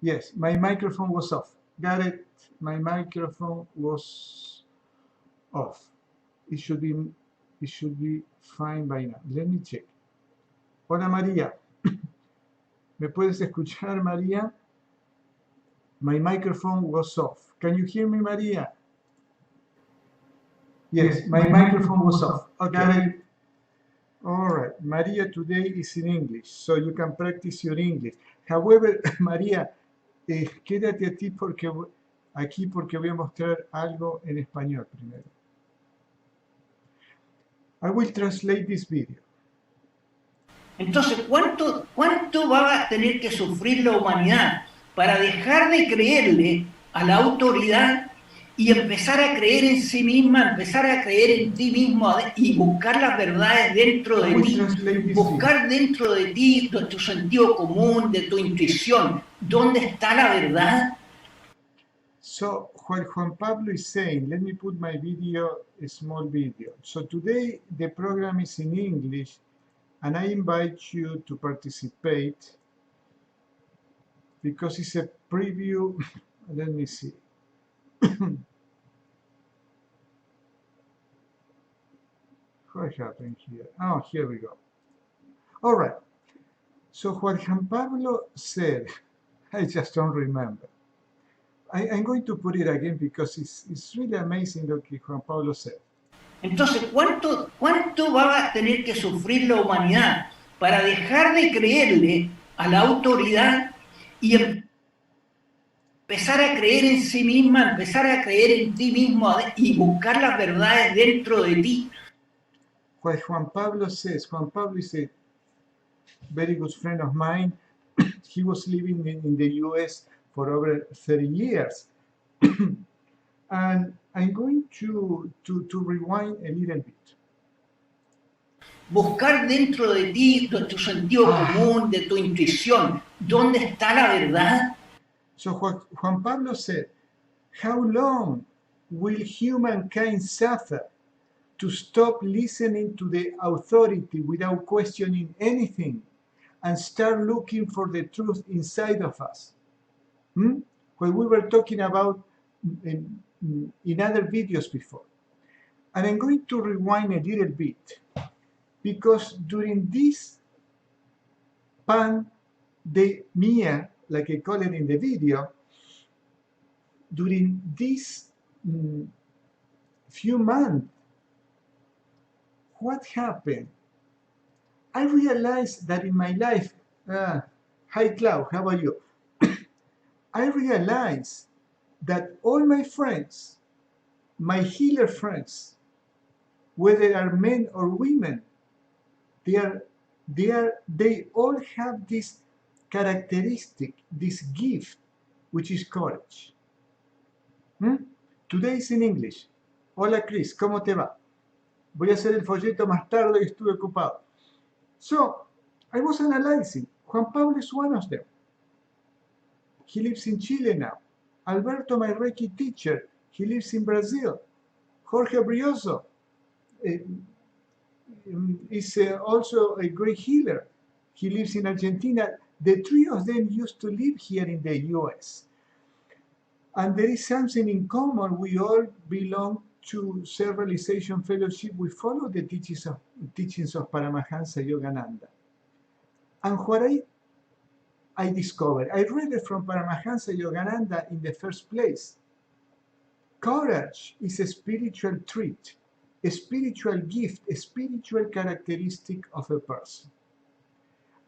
Yes, my microphone was off. Got it. My microphone was off. It should be fine by now. Let me check. Hola María. ¿Me puedes escuchar, María? My microphone was off. Can you hear me, María? Yes, my microphone was off. Okay. All right. María today is in English, so you can practice your English. However, María, quédate a ti aquí porque voy a mostrar algo en español primero. I will translate this video. Entonces, ¿cuánto va a tener que sufrir la humanidad para dejar de creerle a la autoridad y empezar a creer en sí misma, empezar a creer en ti mismo y buscar las verdades dentro de ti, buscar dentro de ti, de tu sentido común, de tu intuición, ¿dónde está la verdad? So what Juan Pablo is saying, let me put my video, a small video. So today the program is in English and I invite you to participate because it's a preview. Let me see. What happened here? Oh, here we go. All right. So what Juan Pablo said, I just don't remember. I'm going to put it again because it's really amazing lo que Juan Pablo said. Entonces, ¿cuánto va a tener que sufrir la humanidad para dejar de creerle a la autoridad y empezar a creer en sí misma, empezar a creer en ti mismo y buscar las verdades dentro de ti? What Juan Pablo says, Juan Pablo is a very good friend of mine. He was living in the US for over 30 years. And I'm going to rewind a little bit. Buscar dentro de ti, de tu sentido común, de tu intuición, ¿dónde está la verdad? So what Juan Pablo said, how long will humankind suffer to stop listening to the authority without questioning anything and start looking for the truth inside of us? What we were talking about in other videos before. And I'm going to rewind a little bit because during this pandemia, like I call it in the video, during this few months, what happened? I realized that in my life, hi Clau, how are you? I realized that all my friends, my healer friends, whether they are men or women, they all have this characteristic, this gift, which is courage. Today is in English. Hola Chris, ¿cómo te va? Voy a hacer el folleto más tarde, estuve ocupado. So, I was analyzing. Juan Pablo is one of them. He lives in Chile now. Alberto, my Reiki teacher, he lives in Brazil. Jorge Brioso is also a great healer. He lives in Argentina. The three of them used to live here in the US. And there is something in common. We all belong to Self-Realization Fellowship. We follow the teachings of Paramahansa Yogananda. And what I discovered, I read it from Paramahansa Yogananda in the first place. Courage is a spiritual trait, a spiritual gift, a spiritual characteristic of a person.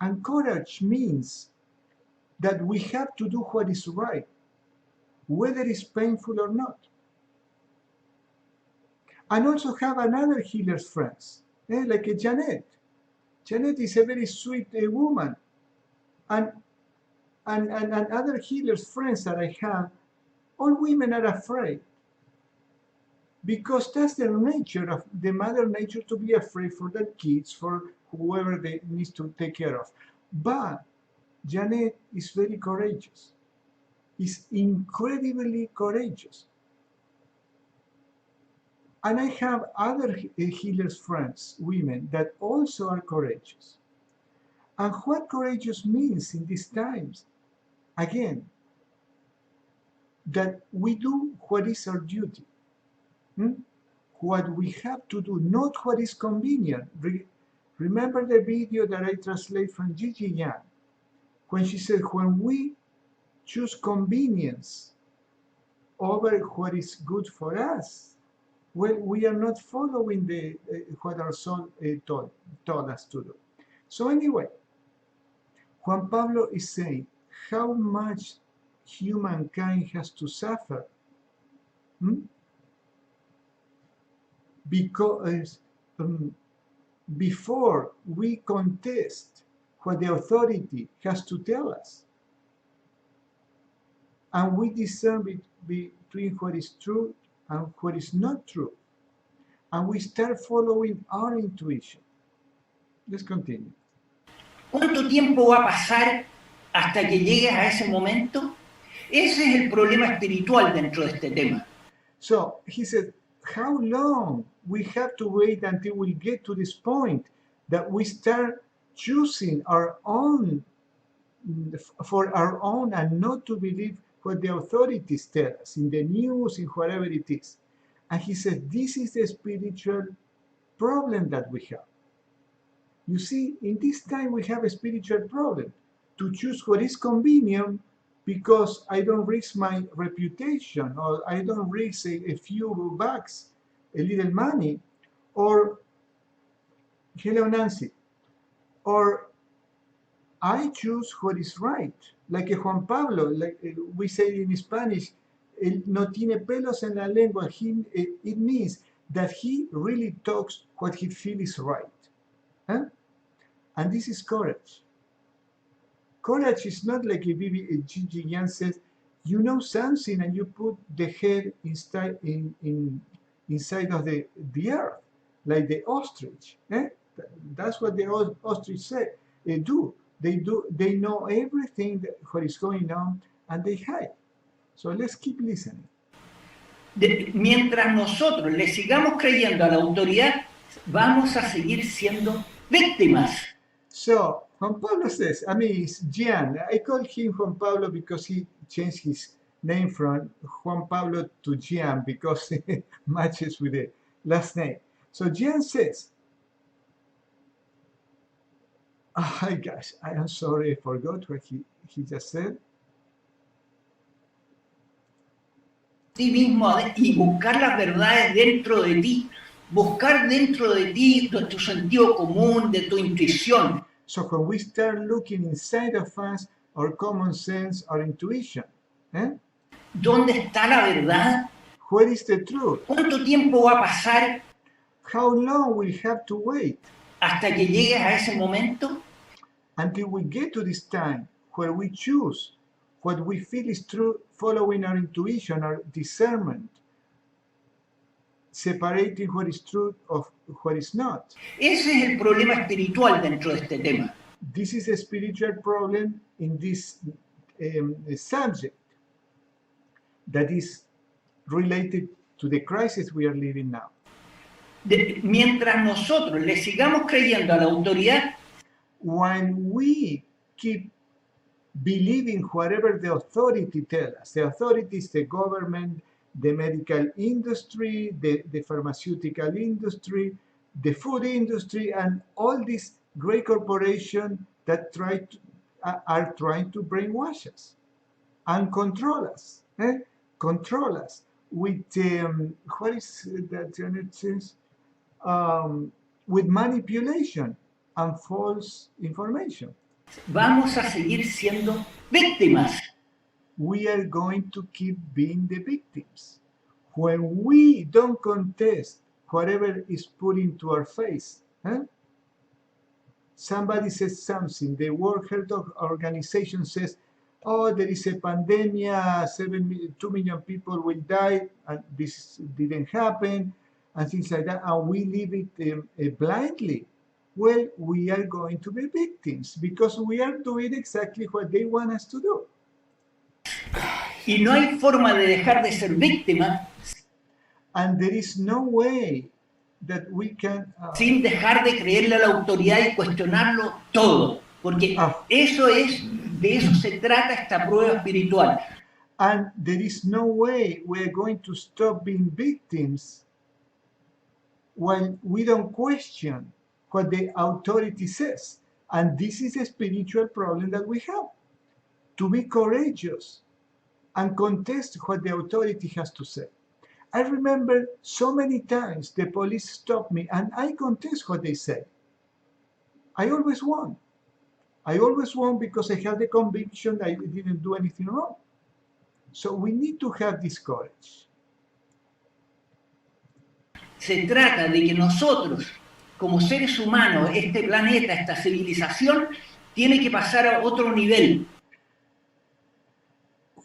And courage means that we have to do what is right, whether it's painful or not. And also have another healer's friends, like a Janet. Janet is a very sweet woman. And other healers' friends that I have, all women are afraid. Because that's their nature, of the mother nature, to be afraid for their kids, for whoever they need to take care of. But Janet is very courageous. Is incredibly courageous. And I have other healers' friends, women, that also are courageous. And what courageous means in these times? Again, that we do what is our duty, what we have to do, not what is convenient. Remember the video that I translate from Gigi Yang, when she said, when we choose convenience over what is good for us, well, we are not following what our soul told us to do. So anyway, Juan Pablo is saying how much humankind has to suffer because before we contest what the authority has to tell us, and we discern between what is true and what is not true, and we start following our intuition. Let's continue. ¿Cuánto tiempo va a pasar hasta que llegues a ese momento? Ese es el problema espiritual dentro de este tema. So he said, how long we have to wait until we get to this point that we start choosing our own for our own and not to believe what the authorities tell us in the news, in whatever it is. And he said, this is the spiritual problem that we have. You see, in this time we have a spiritual problem to choose what is convenient because I don't risk my reputation, or I don't risk a few bucks, a little money, or, hello Nancy, or I choose what is right. Like a Juan Pablo, like we say in Spanish, no tiene pelos en la lengua. It means that he really talks what he feels is right. Huh? And this is courage. Courage is not like a Gigi Yan says, you know something and you put the head inside of the earth, like the ostrich. That's what the ostrich say. Do. They know everything what is going on and they hide. So let's keep listening. Mientras nosotros le sigamos creyendo a la autoridad, vamos a seguir siendo víctimas. So Juan Pablo says, I mean, it's Gian. I call him Juan Pablo because he changed his name from Juan Pablo to Gian because it matches with the last name. So Gian says, oh gosh, I am sorry, I forgot what he just said. Ti mismo y buscar las verdades dentro de ti, buscar dentro de ti, de tu sentido común, de tu intuición. So when we start looking inside of us, our common sense, our intuition, ¿Dónde está la verdad? Where is the truth? ¿Cuánto tiempo va a pasar How long we have to wait hasta que llegues a ese momento? until we get to this time where we choose what we feel is true, following our intuition, our discernment, separating what is true of what is not. Ese es el problema espiritual dentro de este tema. This is a spiritual problem in this subject that is related to the crisis we are living now. Mientras nosotros le sigamos creyendo a la autoridad, when we keep believing whatever the authority tells us, the authorities, the government, the medical industry, the pharmaceutical industry, the food industry, and all these great corporations that are trying to brainwash us and control us. Control us with, what is that Janet says? With manipulation and false information. Vamos a seguir siendo víctimas. We are going to keep being the victims. When we don't contest whatever is put into our face, somebody says something, the World Health Organization says, oh, there is a pandemic, 2 million people will die, and this didn't happen, and things like that, and we leave it blindly. Well, we are going to be victims because we are doing exactly what they want us to do. Y no hay forma de dejar de ser víctima. And there is no way that we can... sin dejar de creerle a la autoridad y cuestionarlo todo. Porque de eso se trata esta prueba espiritual. And there is no way we're going to stop being victims when we don't question what the authority says. And this is a spiritual problem that we have. To be courageous and contest what the authority has to say. I remember so many times the police stopped me and I contest what they say. I always won. I always won because I had the conviction that I didn't do anything wrong. So we need to have this courage. Se trata de que nosotros, como seres humanos, este planeta, esta civilización, tiene que pasar a otro nivel.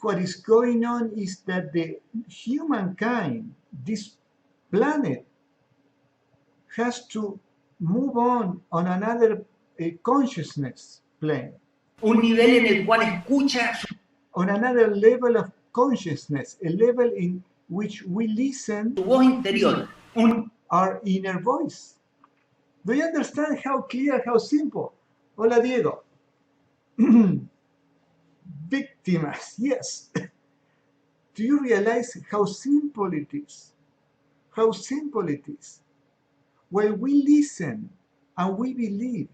What is going on is that the humankind, this planet, has to move on another consciousness plane. Un nivel en el cual escucha On another level of consciousness, a level in which we listen su voz interior. Our inner voice. Do you understand how clear, how simple? Hola, Diego. Víctimas, yes. Do you realize how simple it is? How simple it is. When we listen and we believe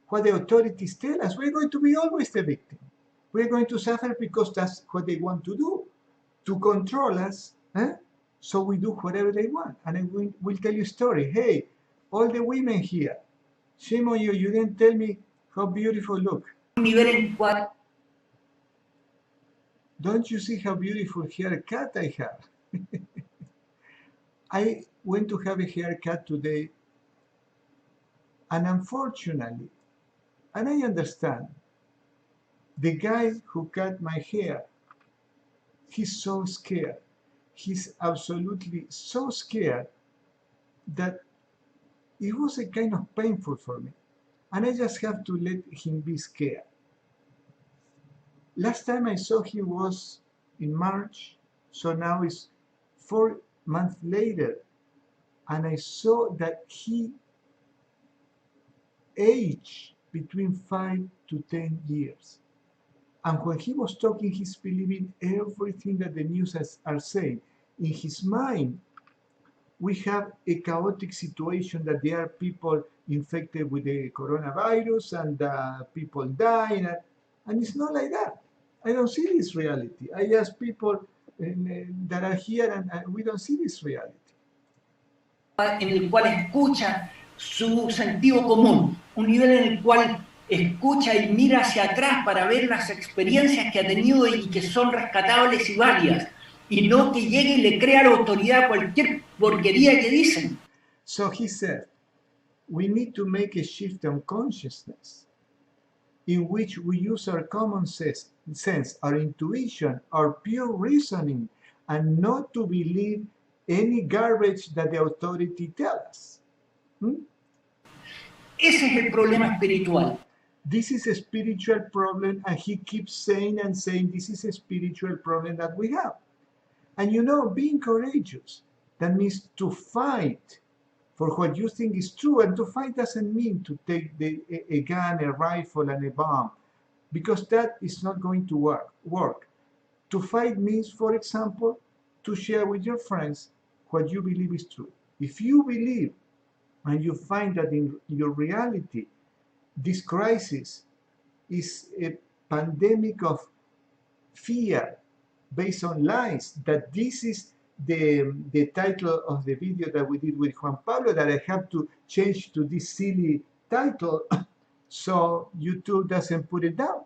what the authorities tell us, we're going to be always the victim. We're going to suffer because that's what they want to do, to control us. So we do whatever they want. And I will tell you a story. Hey, all the women here, shame on you, you didn't tell me how beautiful look. Nivel en cual Don't you see how beautiful haircut I have? I went to have a haircut today, and unfortunately, and I understand, the guy who cut my hair, he's so scared. He's absolutely so scared that it was a kind of painful for me. And I just have to let him be scared. Last time I saw him was in March, so now it's 4 months later, and I saw that he aged between 5 to 10 years. And when he was talking, he's believing everything that the news are saying. In his mind, we have a chaotic situation that there are people infected with the coronavirus and people dying, and it's not like that. I don't see this reality. I ask people that are here, and we don't see this reality. en el cual escucha su sentido común, un nivel en el cual escucha y mira hacia atrás para ver las experiencias que ha tenido y que son rescatables y válidas, y no que llegue y le crea la autoridad a cualquier porquería que dicen. So he said, we need to make a shift on consciousness in which we use our common sense, our intuition, our pure reasoning, and not to believe any garbage that the authority tells us. Ese es el problema espiritual. This is a spiritual problem, and he keeps saying and saying this is a spiritual problem that we have. And you know, being courageous, that means to fight for what you think is true, and to fight doesn't mean to take a gun, a rifle, and a bomb, because that is not going to work. To fight means, for example, to share with your friends what you believe is true. If you believe and you find that in your reality, this crisis is a pandemic of fear based on lies, that this is the title of the video that we did with Juan Pablo, that I have to change to this silly title so YouTube doesn't put it down.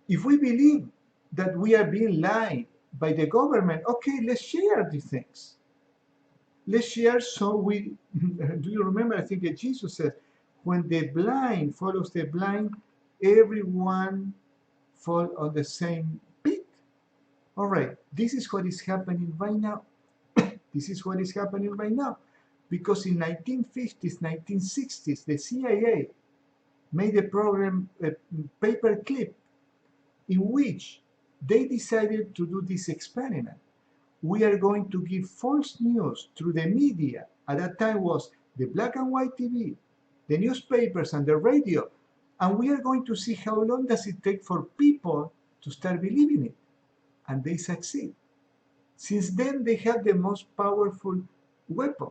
If we believe that we are being lied by the government, okay, let's share these things. Let's share so we, do you remember, I think that Jesus said, when the blind follows the blind, everyone fall on the same pit. All right, this is what is happening right now. This is what is happening right now. Because in 1950s, 1960s, the CIA made a program, a paper clip, in which they decided to do this experiment. We are going to give false news through the media. At that time was the black and white TV, the newspapers, and the radio, And we are going to see how long does it take for people to start believing it. And they succeed. Since then, they have the most powerful weapon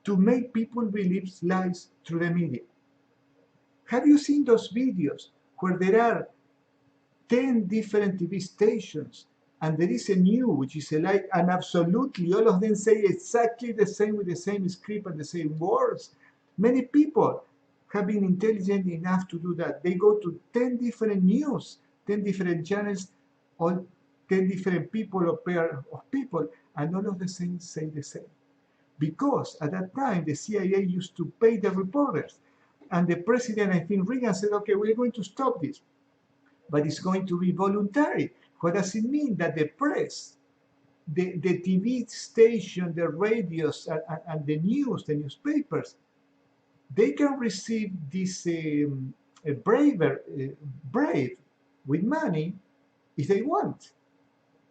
to make people believe lies through the media. Have you seen those videos where there are 10 different TV stations and there is a new which is a lie, and absolutely all of them say exactly the same with the same script and the same words? Many people have been intelligent enough to do that. They go to 10 different news, 10 different channels, all 10 different people or pair of people, and all of the same say the same. Because at that time, the CIA used to pay the reporters. And the president, I think Reagan, said, okay, we're going to stop this. But it's going to be voluntary. What does it mean? That the press, the TV station, the radios, and the news, the newspapers, they can receive this brave with money if they want.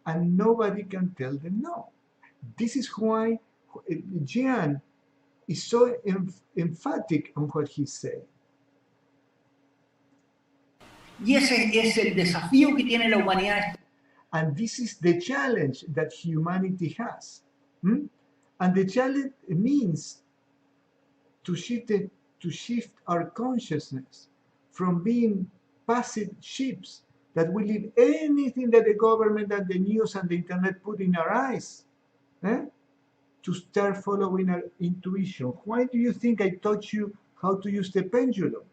And nobody can tell them no. This is why Jean is so emphatic on what he said. Y ese es el desafío que tiene la humanidad. And this is the challenge that humanity has. And the challenge means to shift our consciousness from being passive sheep that we leave anything that the government and the news and the internet put in our eyes, to start following our intuition. Why do you think I taught you how to use the pendulum?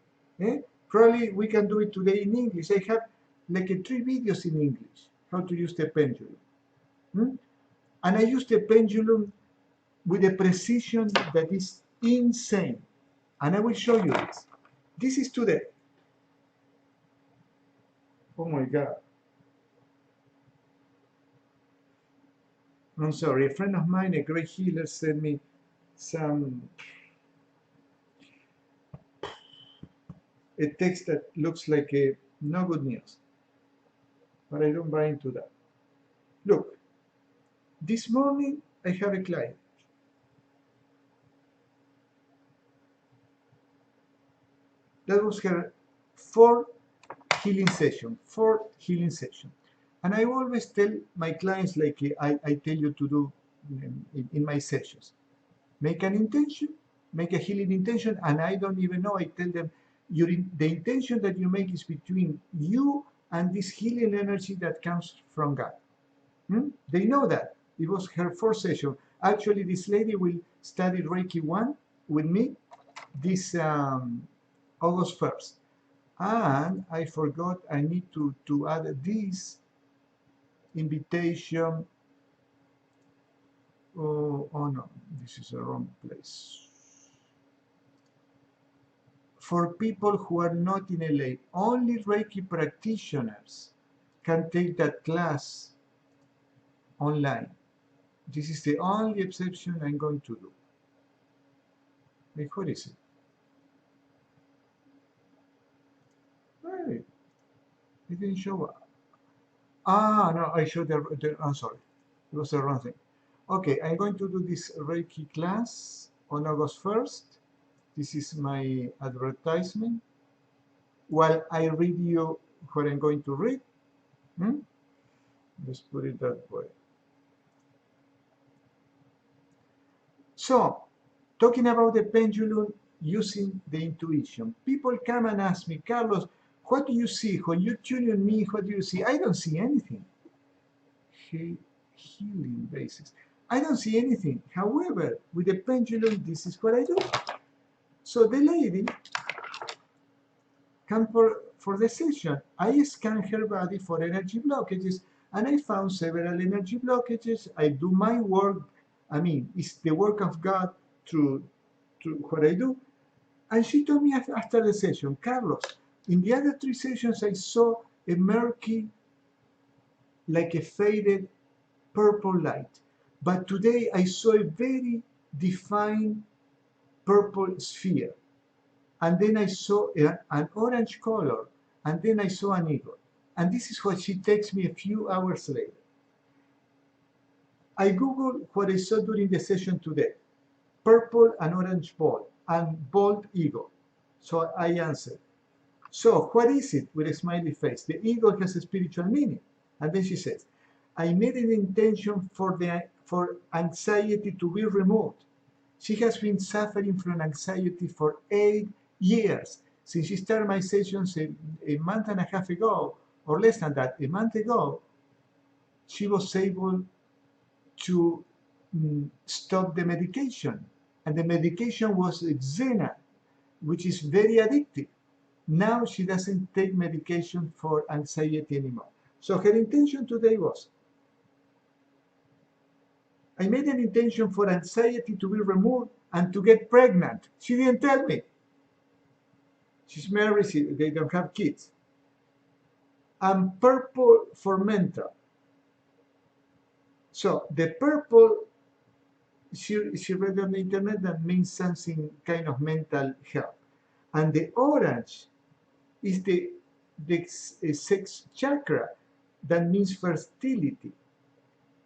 Probably we can do it today in English. I have like 3 videos in English, how to use the pendulum. And I use the pendulum with a precision that is insane. And I will show you this. This is today. Oh my God. I'm sorry, a friend of mine, a great healer, sent me a text that looks like no good news. But I don't buy into that. Look, this morning I have a client. That was her 4th healing session. And I always tell my clients, like I tell you to do in my sessions, make an intention, make a healing intention, and I don't even know, I tell them, the intention that you make is between you and this healing energy that comes from God. They know that. It was her 4th session. Actually, this lady will study Reiki 1 with me this August 1st. And I forgot I need to add this invitation. Oh no, this is the wrong place. For people who are not in LA, only Reiki practitioners can take that class online. This is the only exception I'm going to do. Wait, what is it? Hey, it didn't show up. No, I showed I'm sorry. It was the wrong thing. Okay, I'm going to do this Reiki class on August 1st. This is my advertisement. While I read you what I'm going to read. Let's put it that way. So, talking about the pendulum using the intuition. People come and ask me, Carlos, what do you see? When you tune on me, what do you see? I don't see anything. Healing basis. I don't see anything. However, with the pendulum, this is what I do. So the lady come for the session. I scan her body for energy blockages, and I found several energy blockages. I do my work. I mean, it's the work of God through what I do. And she told me after the session, Carlos, in the other 3 sessions, I saw a murky, like a faded purple light. But today I saw a very defined purple sphere. And then I saw an orange color. And then I saw an eagle. And this is what she texts me a few hours later. I Googled what I saw during the session today. Purple and orange ball and bald eagle. So I answered. So, what is it with a smiley face? The ego has a spiritual meaning. And then she says, I made an intention for anxiety to be removed. She has been suffering from anxiety for 8 years. Since she started my sessions a month and a half ago, or less than that, a month ago, she was able to stop the medication. And the medication was Xena, which is very addictive. Now she doesn't take medication for anxiety anymore. So her intention today was, I made an intention for anxiety to be removed and to get pregnant. She didn't tell me. She's married, they don't have kids. And purple for mental. So the purple, she read on the internet, that means something kind of mental health. And the orange is the sex chakra, that means fertility.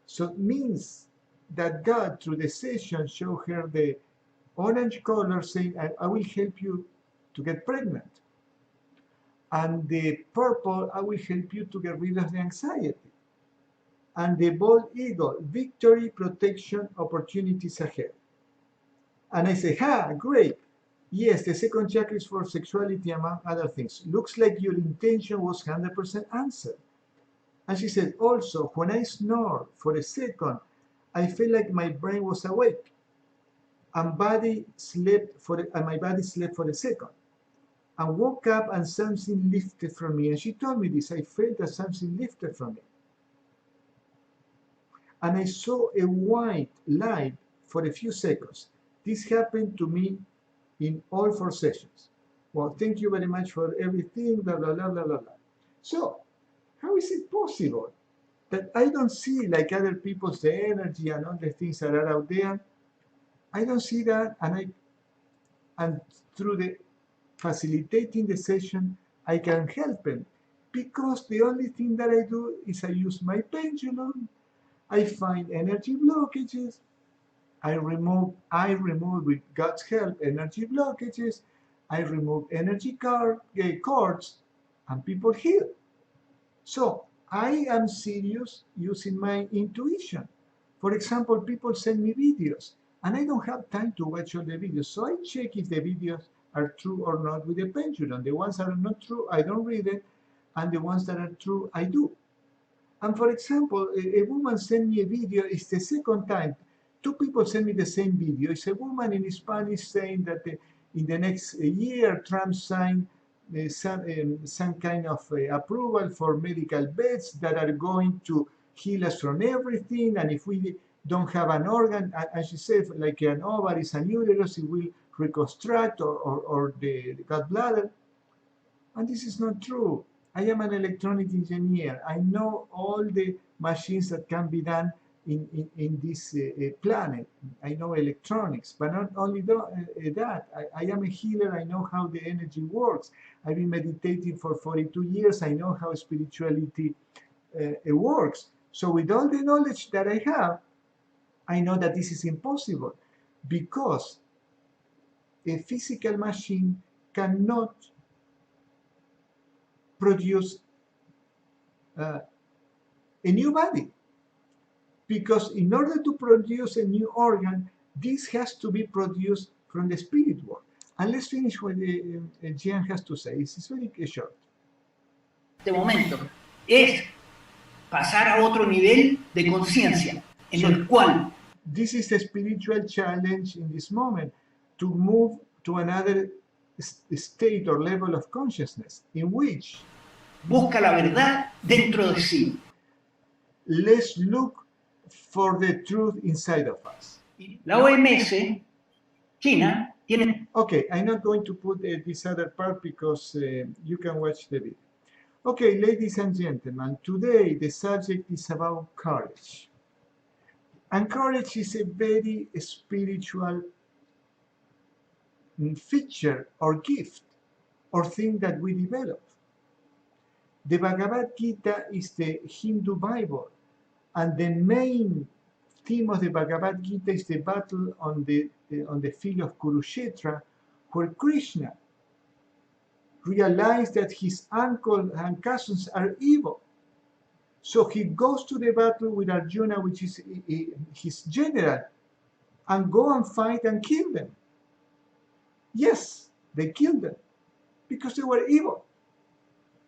So it means that God, through the session, showed her the orange color, saying, I will help you to get pregnant. And the purple, I will help you to get rid of the anxiety. And the bald eagle, victory, protection, opportunities ahead. And I say, great. Yes, the second chakra is for sexuality, among other things. Looks like your intention was 100% answered. And she said, also, when I snored for a second, I felt like my brain was awake, and my body slept for a second, and woke up and something lifted from me. And she told me this, I felt that something lifted from me. And I saw a white light for a few seconds. This happened to me in all 4 sessions. Well, thank you very much for everything, blah, blah, blah, blah, blah, blah. So, how is it possible that I don't see, like other people's, the energy and all the things that are out there? I don't see that, and through the facilitating the session, I can help them, because the only thing that I do is I use my pendulum, I find energy blockages, I remove with God's help energy blockages, I remove energy cords, and people heal. So I am serious using my intuition. For example, people send me videos, and I don't have time to watch all the videos, so I check if the videos are true or not with the pendulum. The ones that are not true, I don't read it, and the ones that are true, I do. And for example, a woman sent me a video, it's the second time. 2 people send me the same video. It's a woman in Spanish saying that in the next year, Trump signed some kind of approval for medical beds that are going to heal us from everything. And if we don't have an organ, as she said, like an ovaries and uterus, it will reconstruct, or the gallbladder. And this is not true. I am an electronic engineer. I know all the machines that can be done in this planet. I know electronics, but not only that. I am a healer. I know how the energy works. I've been meditating for 42 years. I know how spirituality works. So with all the knowledge that I have, I know that this is impossible, because a physical machine cannot produce a new body. Because in order to produce a new organ, this has to be produced from the spirit world. And let's finish what Jean has to say. It's very short. Este momento es pasar a otro nivel de conciencia, en el cual this is a spiritual challenge in this moment, to move to another state or level of consciousness in which busca la verdad dentro de sí. Let's look for the truth inside of us. La OMS, China, tiene... Okay, I'm not going to put this other part, because you can watch the video. Okay, ladies and gentlemen, today the subject is about courage. And courage is a very spiritual feature or gift or thing that we develop. The Bhagavad Gita is the Hindu Bible, and the main theme of the Bhagavad Gita is the battle on the field of Kurukshetra, where Krishna realized that his uncle and cousins are evil. So he goes to the battle with Arjuna, which is his general, and go and fight and kill them. Yes, they killed them because they were evil.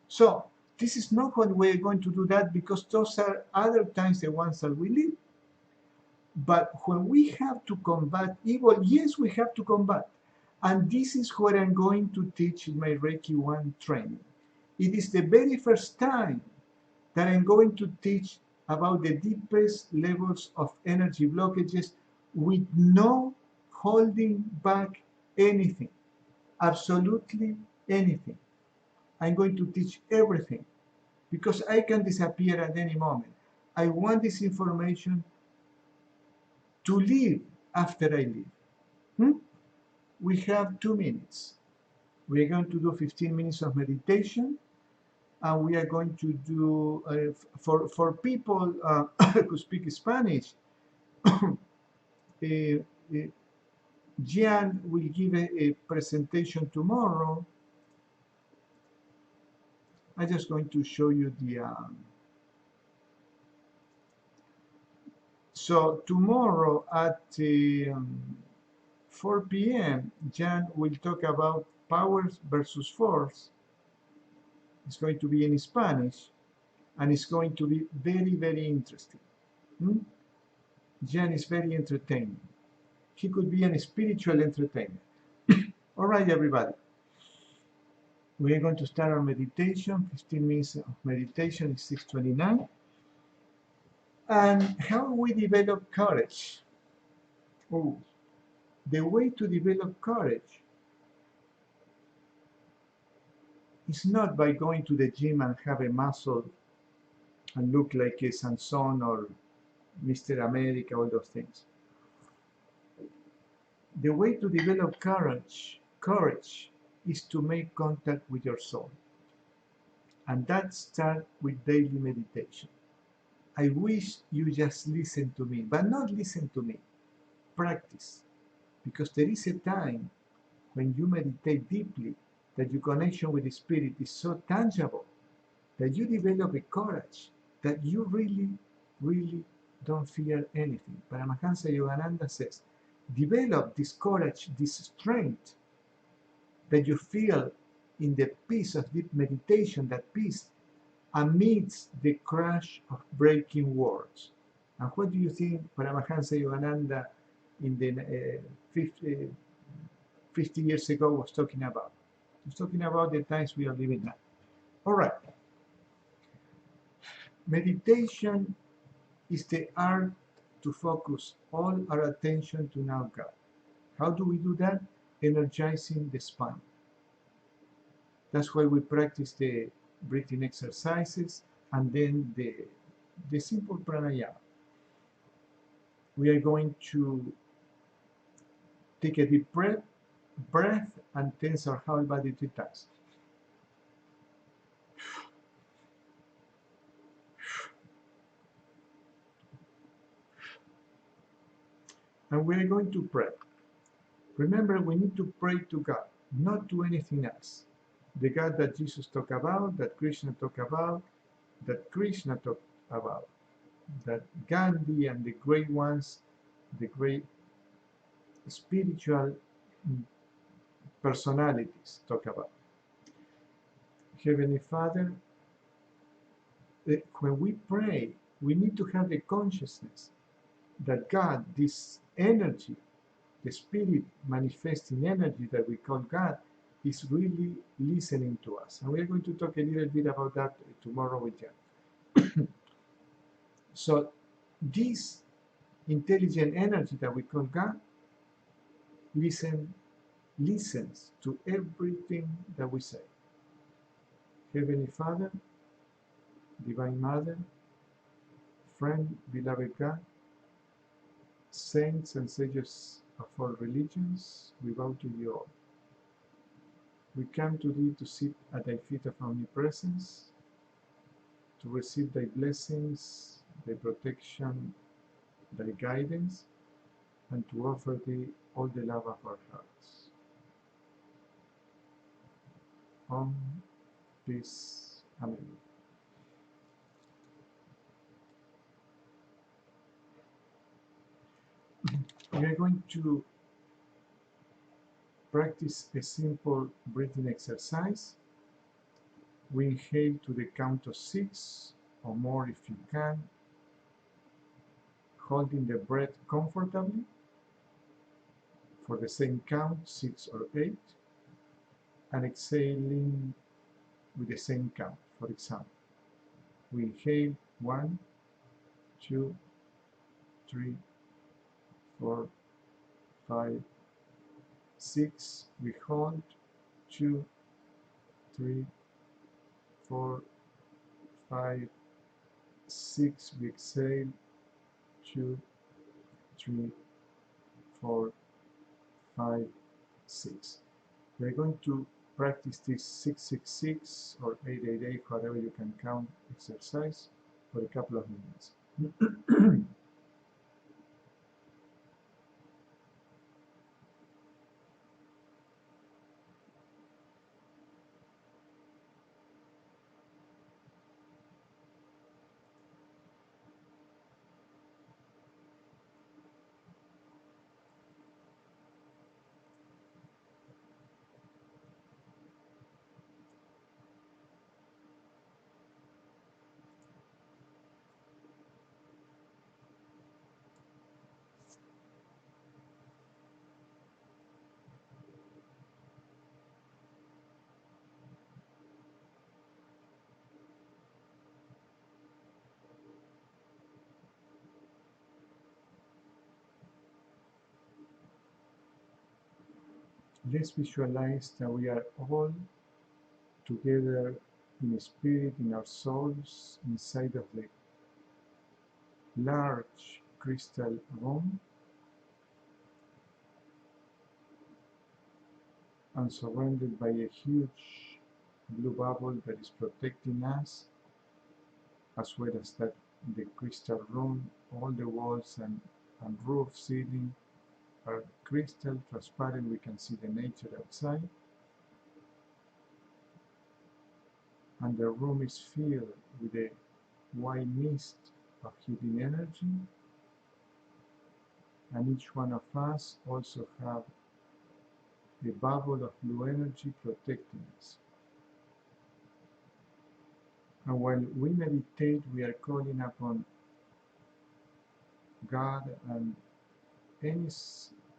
So this is not when we're going to do that, because those are other times, the ones that we live. But when we have to combat evil, yes, we have to combat. And this is what I'm going to teach in my Reiki 1 training. It is the very first time that I'm going to teach about the deepest levels of energy blockages with no holding back anything, absolutely anything. I'm going to teach everything because I can disappear at any moment. I want this information to live after I leave. We have 2 minutes. We are going to do 15 minutes of meditation, and we are going to do, for people who speak Spanish, Jan will give a presentation tomorrow. I'm just going to show you the... So tomorrow at 4 p.m., Jan will talk about powers versus force. It's going to be in Spanish, and it's going to be very, very interesting. Jan is very entertaining. He could be a spiritual entertainer. All right, everybody. We are going to start our meditation. 15 minutes of meditation is 6:29. And how we develop courage? Oh, the way to develop courage is not by going to the gym and have a muscle and look like a Samson or Mr. America, all those things. The way to develop courage is to make contact with your soul. And that starts with daily meditation. I wish you just listen to me, but not listen to me. Practice. Because there is a time when you meditate deeply that your connection with the spirit is so tangible that you develop a courage that you really, really don't fear anything. Paramahansa Yogananda says, develop this courage, this strength that you feel in the peace of deep meditation, that peace amidst the crash of breaking worlds. And what do you think Paramahansa Yogananda in the 50 years ago was talking about? He was talking about the times we are living now. All right. Meditation is the art to focus all our attention to now God. How do we do that? Energizing the spine. That's why we practice the breathing exercises and then the simple pranayama. We are going to take a deep breath and tense our whole body 3 times. And we are going to pray. Remember, we need to pray to God, not to anything else. The God that Jesus talked about, that Krishna talked about, that Gandhi and the great ones, the great spiritual personalities talk about. Heavenly Father, when we pray, we need to have the consciousness that God, this energy, the spirit manifesting energy that we call God, is really listening to us. And we're going to talk a little bit about that tomorrow with Jan. So this intelligent energy that we call God listens to everything that we say. Heavenly Father, Divine Mother, friend, beloved God, saints and sages of all religions, we bow to you all. We come to thee to sit at thy feet of omnipresence, to receive thy blessings, thy protection, thy guidance, and to offer thee all the love of our hearts. Om, peace, amen. We are going to practice a simple breathing exercise. We inhale to the count of 6 or more if you can, holding the breath comfortably for the same count, 6 or 8, and exhaling with the same count. For example, we inhale 1, 2, 3, 4, 5, 6. We hold 2, 3, 4, 5, 6. We exhale 2, 3, 4, 5, 6. We're going to practice this 666 or 888, whatever you can count, exercise for a couple of minutes. Let's visualize that we are all together in spirit, in our souls, inside of the large crystal room, and surrounded by a huge blue bubble that is protecting us, as well as that the crystal room, all the walls and roof, ceiling are crystal transparent. We can see the nature outside, and the room is filled with a white mist of healing energy, and each one of us also have a bubble of blue energy protecting us. And while we meditate, we are calling upon God and any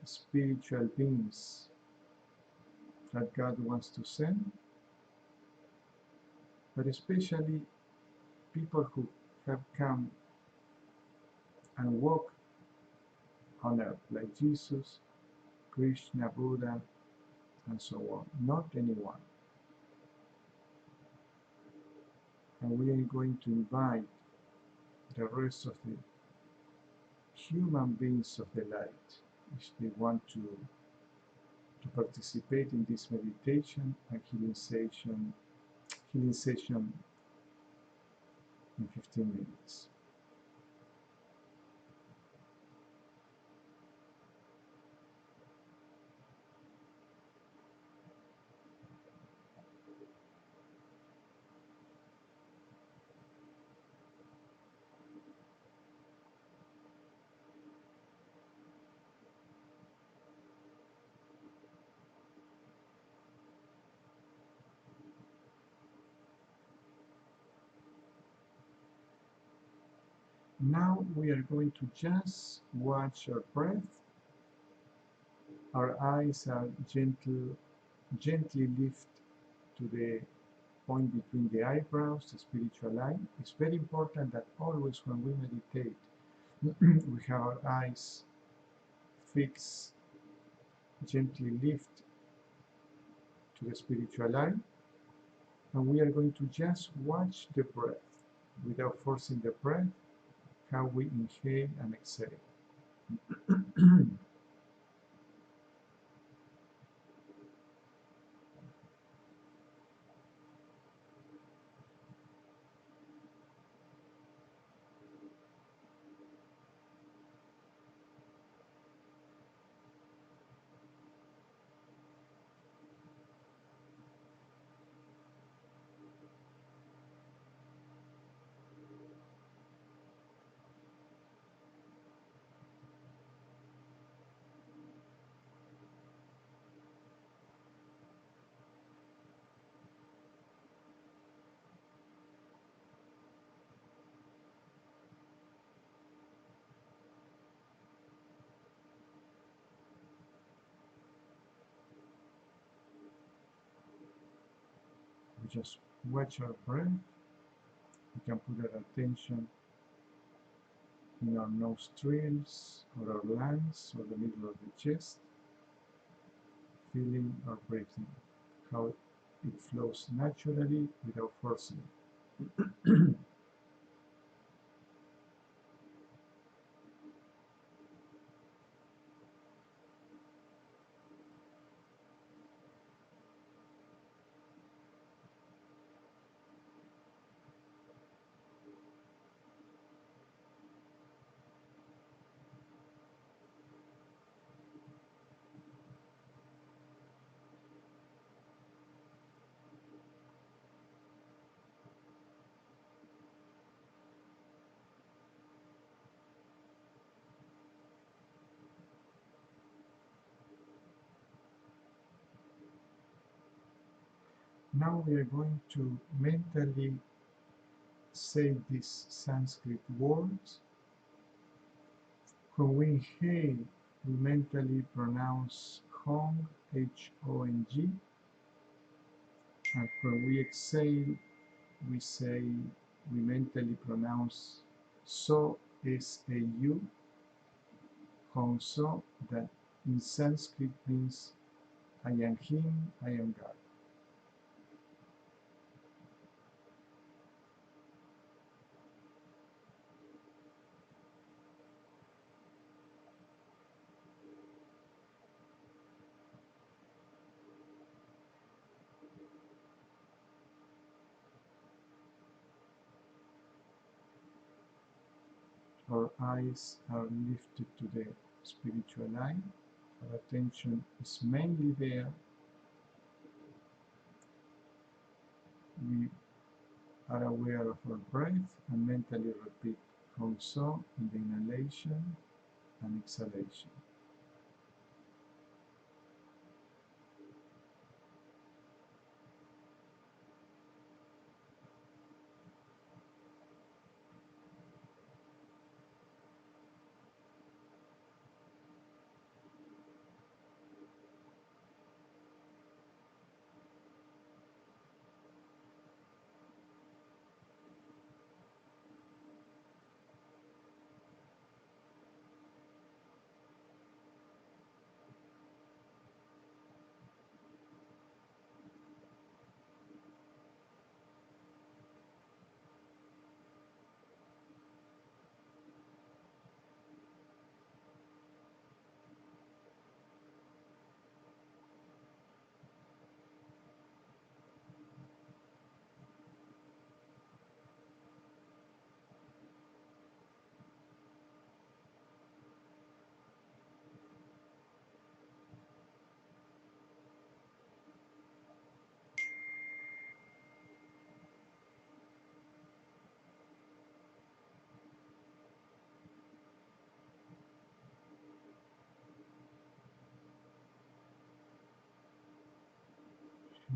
spiritual beings that God wants to send, but especially people who have come and walked on earth, like Jesus, Krishna, Buddha, and so on, not anyone. And we are going to invite the rest of the human beings of the light, if they want to participate in this meditation and healing session in 15 minutes. Now we are going to just watch our breath. Our eyes are gently lift to the point between the eyebrows, the spiritual eye. It's very important that always when we meditate, we have our eyes fixed, gently lift to the spiritual eye, and we are going to just watch the breath without forcing the breath, how we inhale and exhale. just watch our breath. We can put our attention in our nostrils or our lungs or the middle of the chest, feeling our breathing, how it flows naturally without forcing it. Now we are going to mentally say these Sanskrit words. When we inhale, we mentally pronounce Hong, H-O-N-G, and when we exhale, we mentally pronounce So, S-A-U, Hong So, that in Sanskrit means I am Him, I am God. Our eyes are lifted to the spiritual eye. Our attention is mainly there. We are aware of our breath and mentally repeat Hong So in the inhalation and exhalation.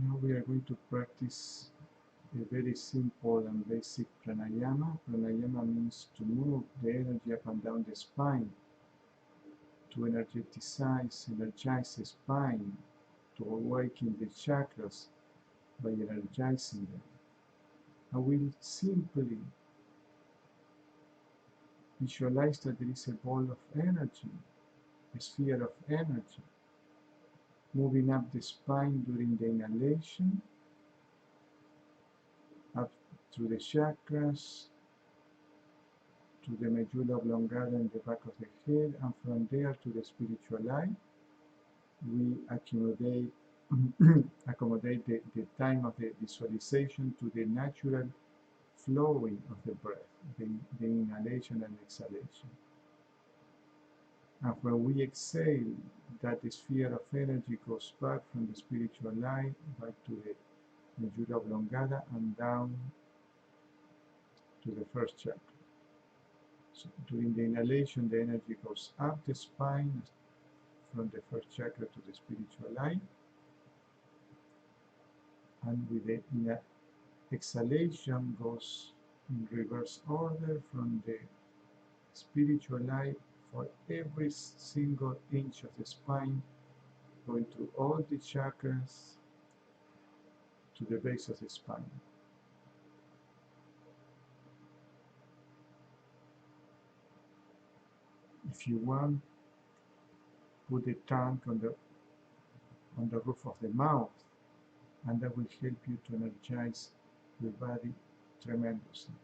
Now we are going to practice a very simple and basic pranayama. Pranayama means to move the energy up and down the spine, to energize the spine, to awaken the chakras by energizing them. I will simply visualize that there is a ball of energy, a sphere of energy, moving up the spine during the inhalation, up through the chakras, to the medulla oblongata in the back of the head, and from there to the spiritual eye. We accommodate the time of the visualization to the natural flowing of the breath, the inhalation and exhalation. And when we exhale, that sphere of energy goes back from the spiritual eye, back to the medulla oblongata and down to the first chakra. So during the inhalation, the energy goes up the spine from the first chakra to the spiritual eye. And with the exhalation goes in reverse order from the spiritual eye for every single inch of the spine, going to all the chakras, to the base of the spine. If you want, put the tongue on the roof of the mouth, and that will help you to energize your body tremendously.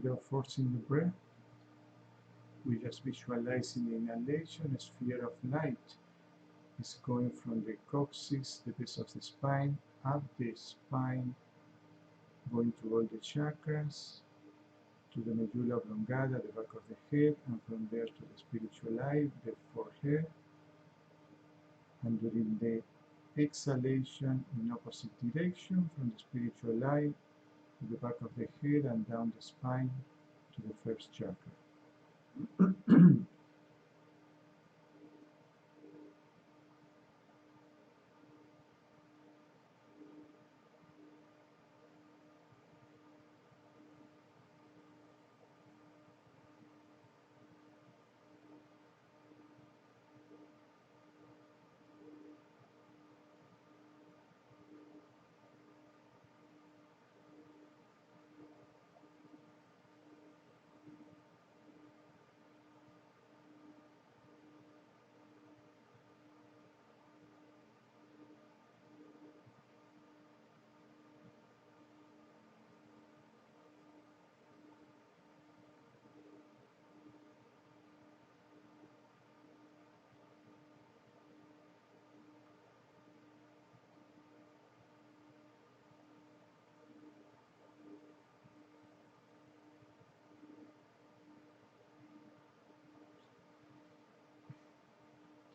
Without forcing the breath, we just visualize in the inhalation a sphere of light is going from the coccyx, the base of the spine, up the spine, going to all the chakras, to the medulla oblongata, the back of the head, and from there to the spiritual eye, the forehead, and during the exhalation in opposite direction from the spiritual eye to the back of the head and down the spine to the first chakra.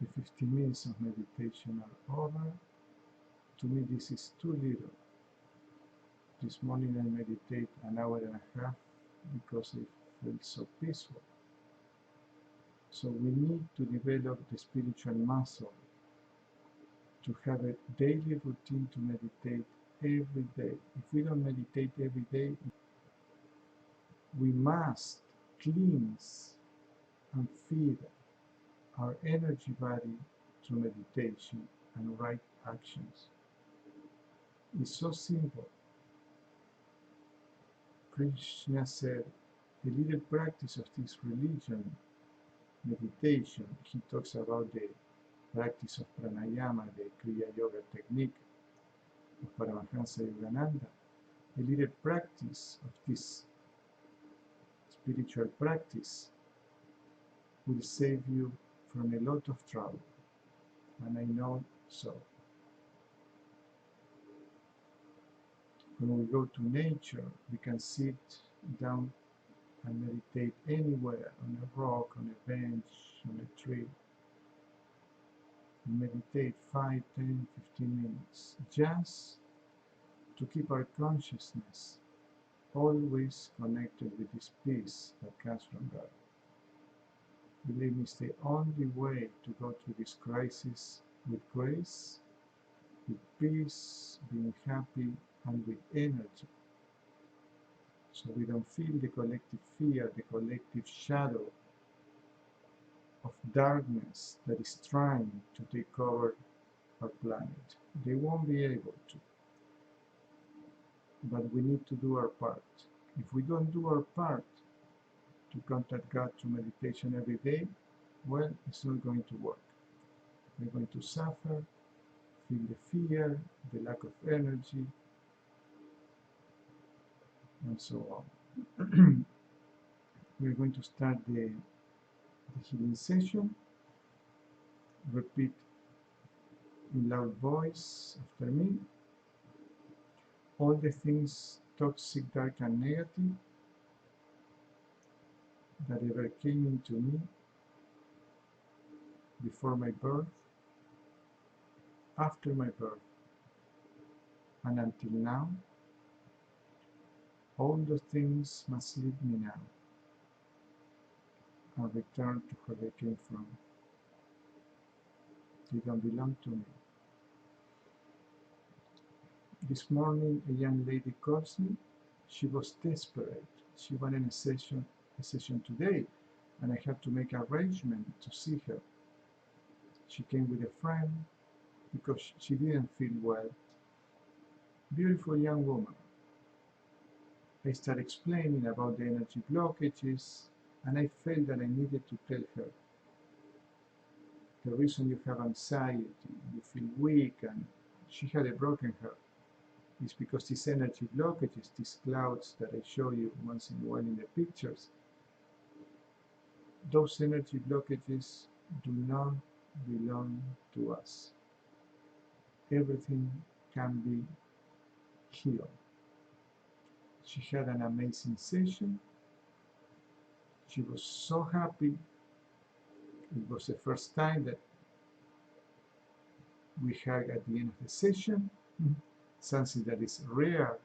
The 15 minutes of meditation are over. To me, this is too little. This morning I meditate an hour and a half because it felt so peaceful. So we need to develop the spiritual muscle to have a daily routine to meditate every day. If we don't meditate every day, we must cleanse and feed our energy body through meditation and right actions. It's so simple. Krishna said, the little practice of this religion, meditation, he talks about the practice of pranayama, the Kriya Yoga technique of Paramahansa Yogananda. A little practice of this spiritual practice will save you from a lot of trouble, and I know so. When we go to nature, we can sit down and meditate anywhere, on a rock, on a bench, on a tree. Meditate 5, 10, 15 minutes, just to keep our consciousness always connected with this peace that comes from God. Believe me, it's the only way to go through this crisis with grace, with peace, being happy, and with energy. So we don't feel the collective fear, the collective shadow of darkness that is trying to take over our planet. They won't be able to. but we need to do our part. If we don't do our part to contact God through meditation every day, well, it's not going to work. We're going to suffer, feel the fear, the lack of energy, and so on. We're going to start the healing session. Repeat in loud voice after me. All the things toxic, dark, and negative that ever came into me before my birth, after my birth, and until now, all those things must leave me now and return to where they came from. They don't belong to me. This morning, a young lady calls me. She was desperate. She wanted a session today, and I had to make arrangement to see her. She came with a friend because she didn't feel well. Beautiful young woman. I started explaining about the energy blockages, and I felt that I needed to tell her. The reason you have anxiety, you feel weak, and she had a broken heart, is because these energy blockages, these clouds that I show you once in a while in the pictures, those energy blockages do not belong to us. Everything can be healed. She had an amazing session. She was so happy. It was the first time that we hugged at the end of the session, something that is rare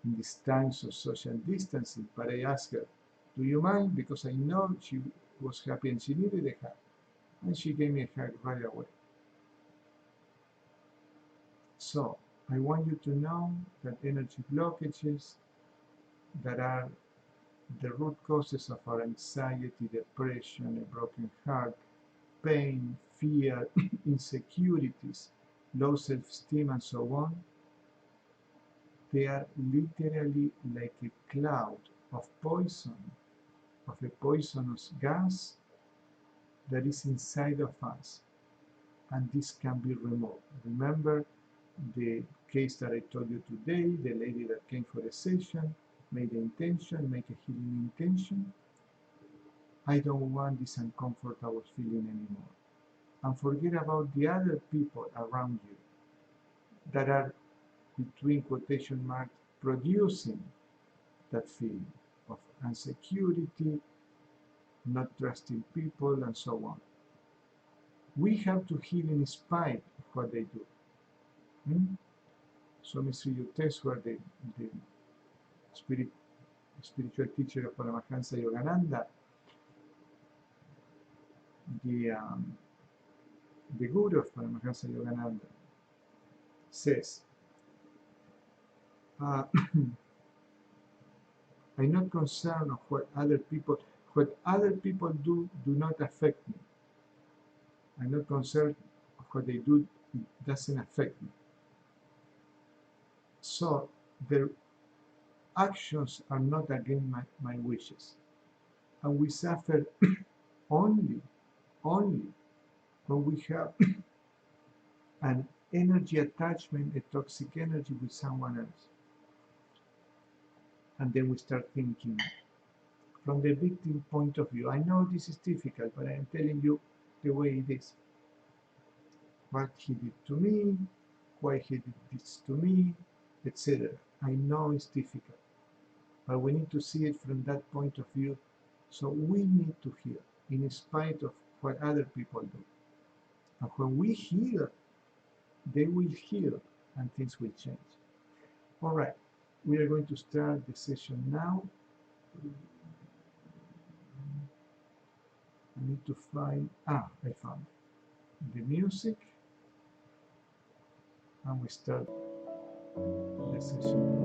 in these times of social distancing. But I asked her, do you mind? Because I know she was happy and she needed a hug. And she gave me a hug right away. So, I want you to know that energy blockages that are the root causes of our anxiety, depression, a broken heart, pain, fear, insecurities, low self-esteem, and so on, they are literally like a cloud of poison, of a poisonous gas that is inside of us, and this can be removed. Remember the case that I told you today, the lady that came for a session, made the intention, make a healing intention. I don't want this uncomfortable feeling anymore. And forget about the other people around you that are, between quotation marks, producing that feeling of insecurity, not trusting people, and so on. We have to heal in spite of what they do. So let me see you test where the spiritual teacher of Paramahansa Yogananda, the guru of Paramahansa Yogananda, says, I'm not concerned of what other people do not affect me. I'm not concerned of what they do, it doesn't affect me. So their actions are not against my wishes. And we suffer only when we have an energy attachment, a toxic energy with someone else. And then we start thinking from the victim point of view. I know this is difficult, but I am telling you the way it is. What he did to me, why he did this to me, etc. I know it's difficult, but we need to see it from that point of view. So we need to heal in spite of what other people do. And when we heal, they will heal and things will change. All right, we are going to start the session now. I need to find, I found the music, and we start the session.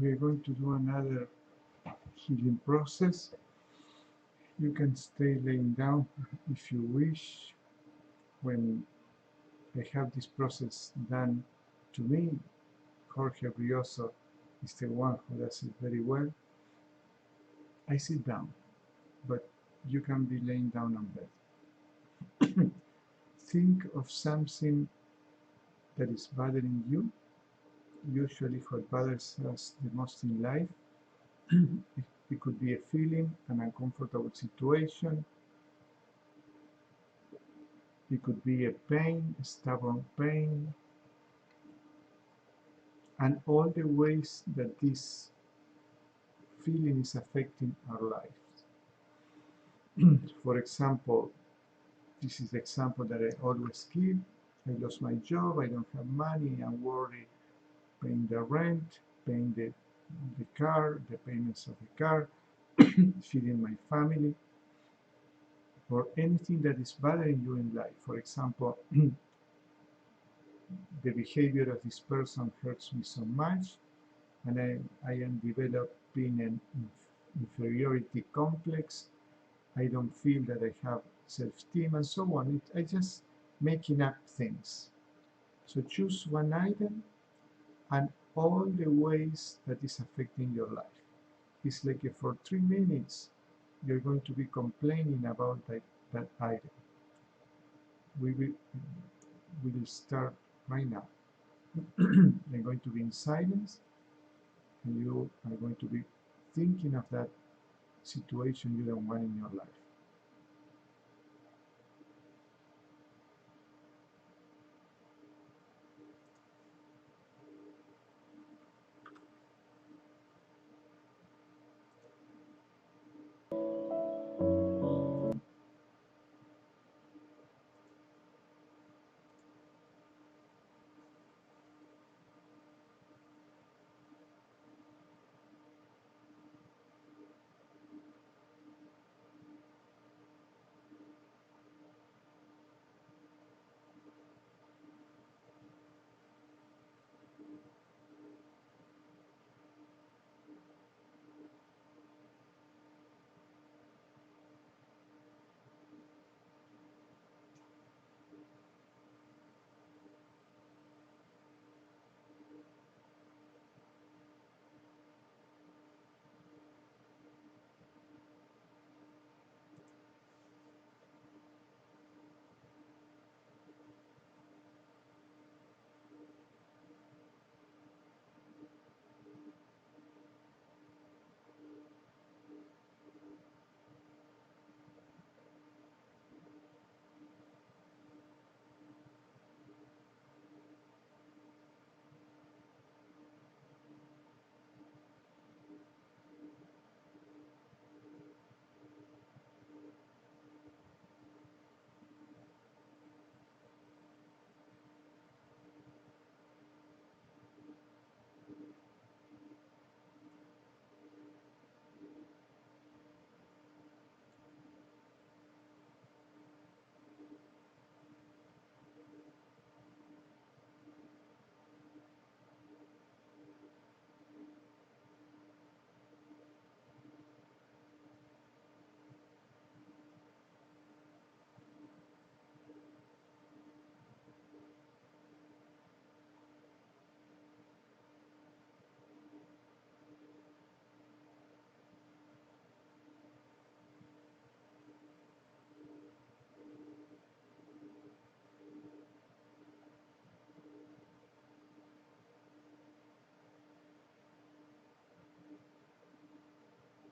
we're going to do another healing process. You can stay laying down if you wish. When I have this process done to me, Jorge Brioso is the one who does it very well. I sit down, but you can be laying down on bed. Think of something that is bothering you. Usually what bothers us the most in life. It could be a feeling, an uncomfortable situation. It could be a pain, a stubborn pain, and all the ways that this feeling is affecting our lives. For example, this is the example that I always give. I lost my job, I don't have money, I'm worried paying the rent, paying the car, the payments of the car, feeding my family, or anything that is bothering you in life. For example, the behavior of this person hurts me so much, and I am developing an inferiority complex. I don't feel that I have self-esteem, and so on. I just making up things. So choose one item and all the ways that is affecting your life. It's like for 3 minutes you're going to be complaining about that item. We will start right now. I'm going to be in silence, and you are going to be thinking of that situation you don't want in your life.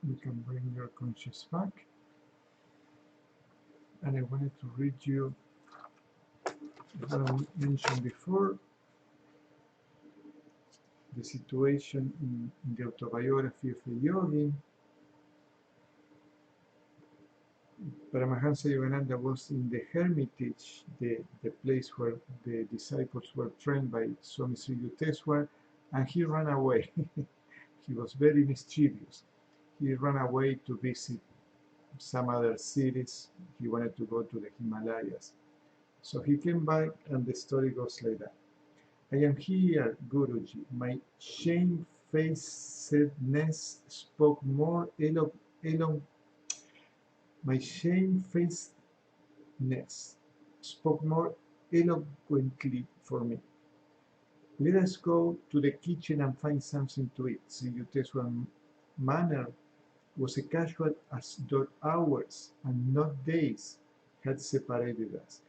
You can bring your conscious back. And I wanted to read you what I mentioned before, the situation in the autobiography of a yogi. Paramahansa Yogananda was in the hermitage, the place where the disciples were trained by Swami Sri Yukteswar, and he ran away. He was very mischievous. He ran away to visit some other cities. He wanted to go to the Himalayas. So he came back, and the story goes like that. I am here, Guruji. My shamefacedness spoke more my shamefacedness spoke more eloquently for me. Let us go to the kitchen and find something to eat. Siyuteswa's manner was as casual as though hours and not days had separated us.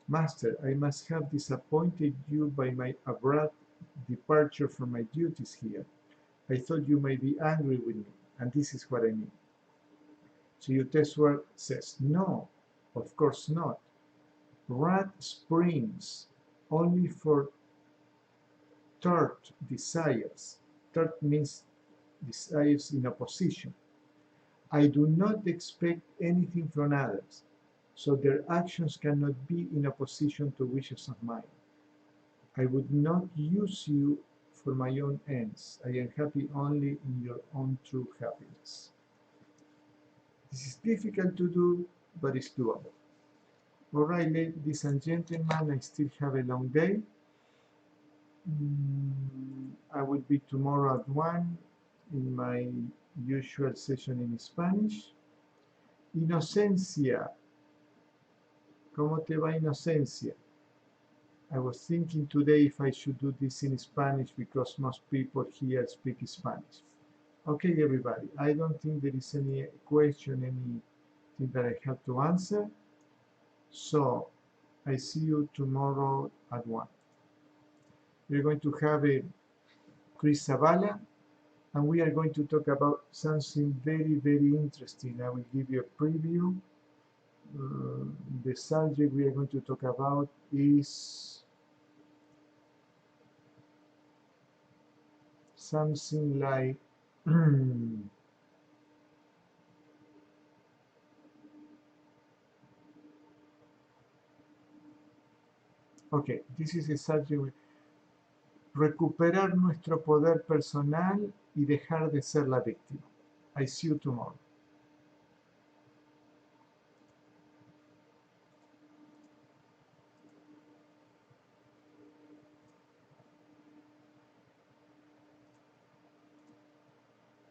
Master, I must have disappointed you by my abrupt departure from my duties here. I thought you might be angry with me, and this is what I mean. Siyuteswa says, no, of course not. Rat springs only for tart desires. Tart means desires in opposition. I do not expect anything from others, so their actions cannot be in opposition to wishes of mine. I would not use you for my own ends. I am happy only in your own true happiness. This is difficult to do, but it's doable. All right, ladies and gentlemen, I still have a long day. I will be tomorrow at 1 in my usual session in Spanish. Inocencia. ¿Cómo te va, Inocencia? I was thinking today if I should do this in Spanish because most people here speak Spanish. Okay, everybody, I don't think there is any question, anything that I have to answer. So, I see you tomorrow at 1. We're going to have a Chris Zavala, and we are going to talk about something very, very interesting. I will give you a preview. The subject we are going to talk about is something like okay, this is a subject. Recuperar nuestro poder personal y dejar de ser la víctima. I see you tomorrow.